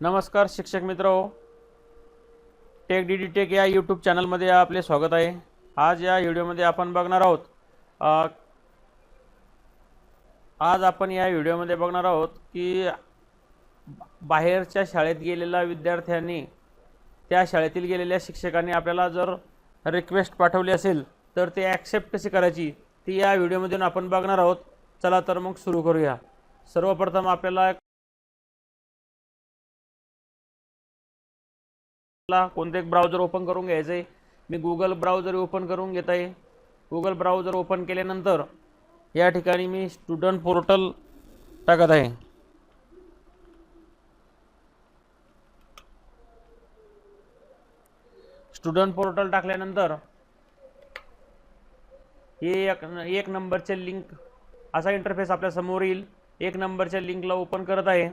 नमस्कार शिक्षक मित्र, टेक डी डी टेक या यूट्यूब चॅनलमध्ये आपले स्वागत आहे। आज या व्हिडिओमध्ये आपण बघणार आहोत की बाहेरच्या शाळेत गेलेल्या विद्यार्थ्यांनी त्या शाळेतील गेलेल्या शिक्षकांनी आपल्याला जर रिक्वेस्ट पाठवली असेल तर ते ॲक्सेप्ट कशी करायची ती या व्हिडिओमधून आपण बघणार आहोत। चला तर मग सुरू करूया। सर्वप्रथम आपल्याला कोणते एक ब्राउझर ओपन करून घ्यायचे आहे। मी गूगल ब्राउझर ओपन करून घेत आहे। गूगल ब्राउझर ओपन केल्यानंतर या ठिकाणी मी स्टुडंट पोर्टल टाकत आहे। स्टुडंट पोर्टल टाकल्यानंतर हे एक नंबरचे लिंक असा इंटरफेस आपल्या समोर येईल। एक नंबरच्या लिंकला ओपन करत आहे।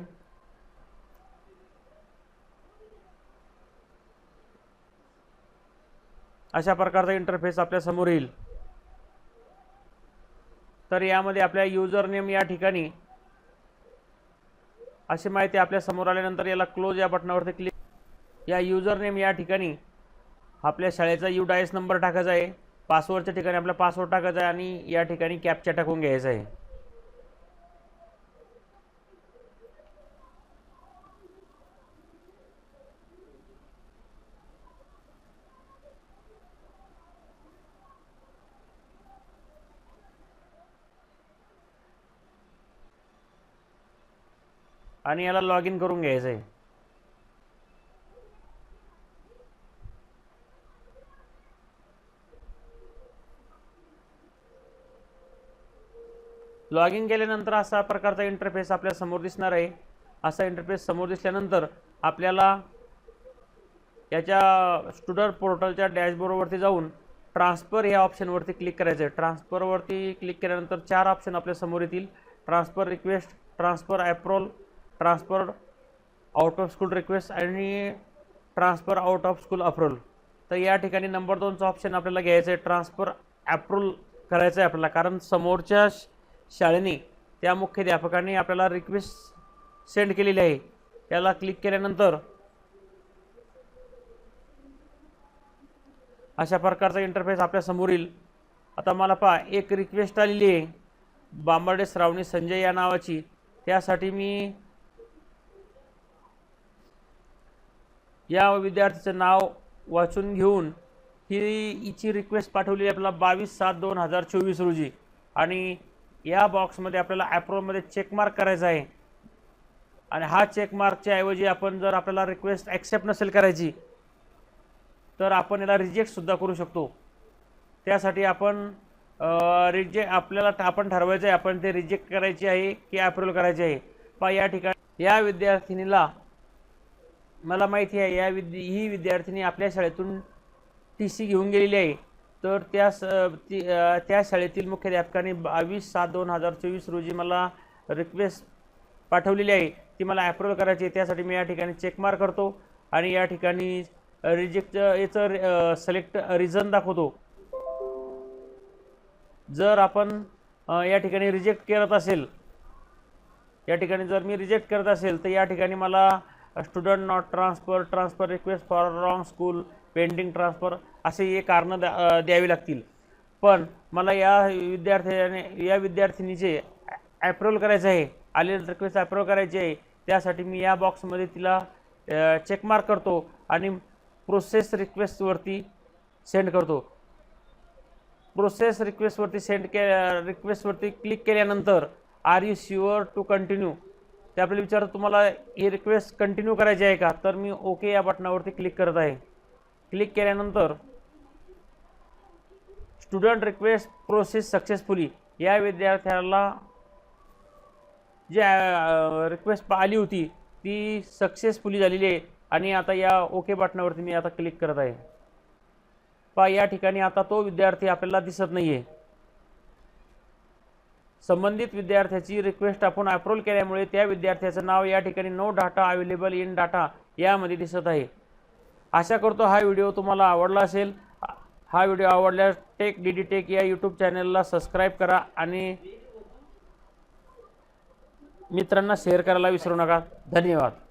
अशा प्रकारचा इंटरफेस आपल्या समोर येईल। तर यामध्ये आपल्या यूजर नेम या ठिकाणी अशी माहिती आपल्या समोर आल्यानंतर याला क्लोज या बटनावरती क्लिक। या यूजर नेम या ठिकाणी आपल्या शाळेचा UDIS नंबर टाकायचा आहे। पासवर्डच्या ठिकाणी आपला पासवर्ड टाकायचा आहे आणि या ठिकाणी कॅप्चा टाकून घ्यायचा आहे। आणि याला लॉग इन करून घ्यायचं आहे। लॉग इन केल्यानंतर असा प्रकारचा इंटरफेस आपल्या समोर दिसणार आहे। असा इंटरफेस समोर दिसल्यानंतर आपल्याला याच्या स्टुडंट पोर्टलच्या डॅशबोर्डवरती जाऊन ट्रान्सफर या ऑप्शनवरती क्लिक करायचं आहे। ट्रान्सफरवरती क्लिक केल्यानंतर चार ऑप्शन आपल्या समोर येतील। Transfer request, transfer approval, transfer out of school request आणि transfer out of school approval. तर या ठिकाणी नंबर 2चा ऑप्शन आपल्याला घ्यायचा आहे। ट्रान्सफर अप्रूव्हल करायचं आहे आपल्याला, कारण समोरच्या शाळेने त्या मुख्याध्यापकांनी आपल्याला रिक्वेस्ट सेंड केलेली आहे। याला क्लिक केल्यानंतर अशा प्रकारचा इंटरफेस आपल्या समोर येईल। आता मला पहा, एक रिक्वेस्ट आलेली आहे बांबर्डे श्रावणी संजय या नावाची। त्यासाठी मी या विद्यार्थीचे नाव वाचून घेऊन हिची रिक्वेस्ट पाठवली आपल्याला 22/7/2024 रोजी। आणि या बॉक्समध्ये आपल्याला अप्रूव्हमध्ये चेक मार्क करायचा आहे। आणि हा चेक मार्कच्या ऐवजी आपण जर आपल्याला रिक्वेस्ट ॲक्सेप्ट नसेल करायची तर आपण याला रिजेक्ट सुद्धा करू शकतो। त्यासाठी आपण आपल्याला ठरवायचं आहे आपण ते रिजेक्ट करायचे आहे की अप्रूव्ह करायचे आहे। पण या ठिकाणी या विद्यार्थिनीला मला माहिती आहे ही विद्यार्थिनी आपल्या शाळेतून TC घेऊन गेलेली आहे। तर त्या शाळेतील मुख्याध्यापकांनी 22/7/2024 रोजी मला रिक्वेस्ट पाठवलेली आहे, ती मला अप्रूव्ह करायची आहे। त्यासाठी मी या ठिकाणी चेक मार्क करतो आणि या ठिकाणी रिजेक्ट याचं सिलेक्ट रिझन दाखवतो। जर आपण या ठिकाणी रिजेक्ट करत असेल, जर मी रिजेक्ट करत असेल तर या ठिकाणी मला student not transfer, transfer request for wrong school, pending transfer असे हे कारण द्यावी लागतील। पण मला या विद्यार्थिनीचे अप्रूव्ह करायचे आहे, आलेली रिक्वेस्ट अप्रूव्ह करायची आहे। त्यासाठी मी या बॉक्समध्ये तिला चेक मार्क करतो आणि प्रोसेस रिक्वेस्टवरती सेंड करतो। प्रोसेस रिक्वेस्टवरती क्लिक केल्यानंतर are you sure to continue ते आपल्याला विचारतं, तुम्हाला ही रिक्वेस्ट कंटिन्यू करायची आहे का? तर मी ओके या बटनावरती क्लिक करत आहे। क्लिक केल्यानंतर स्टुडंट रिक्वेस्ट प्रोसेस सक्सेसफुली या विद्यार्थ्याला जी रिक्वेस्ट आली होती ती सक्सेसफुली झालेली आहे। आणि आता या ओके बटनावरती मी आता क्लिक करत आहे। पहा, या ठिकाणी आता तो विद्यार्थी आपल्याला दिसत नाही आहे। संबंधित विद्यार्थ्याची रिक्वेस्ट आपण अप्रूव्ह केल्यामुळे त्या विद्यार्थ्याचं नाव या ठिकाणी no data available in data यामध्ये दिसत आहे। आशा करतो हा व्हिडिओ तुम्हाला आवडला असेल। हा व्हिडिओ आवडल्यास टेक डी डी टेक या यूट्यूब चॅनलला सबस्क्राईब करा आणि मित्रांना शेअर करायला विसरू नका। धन्यवाद।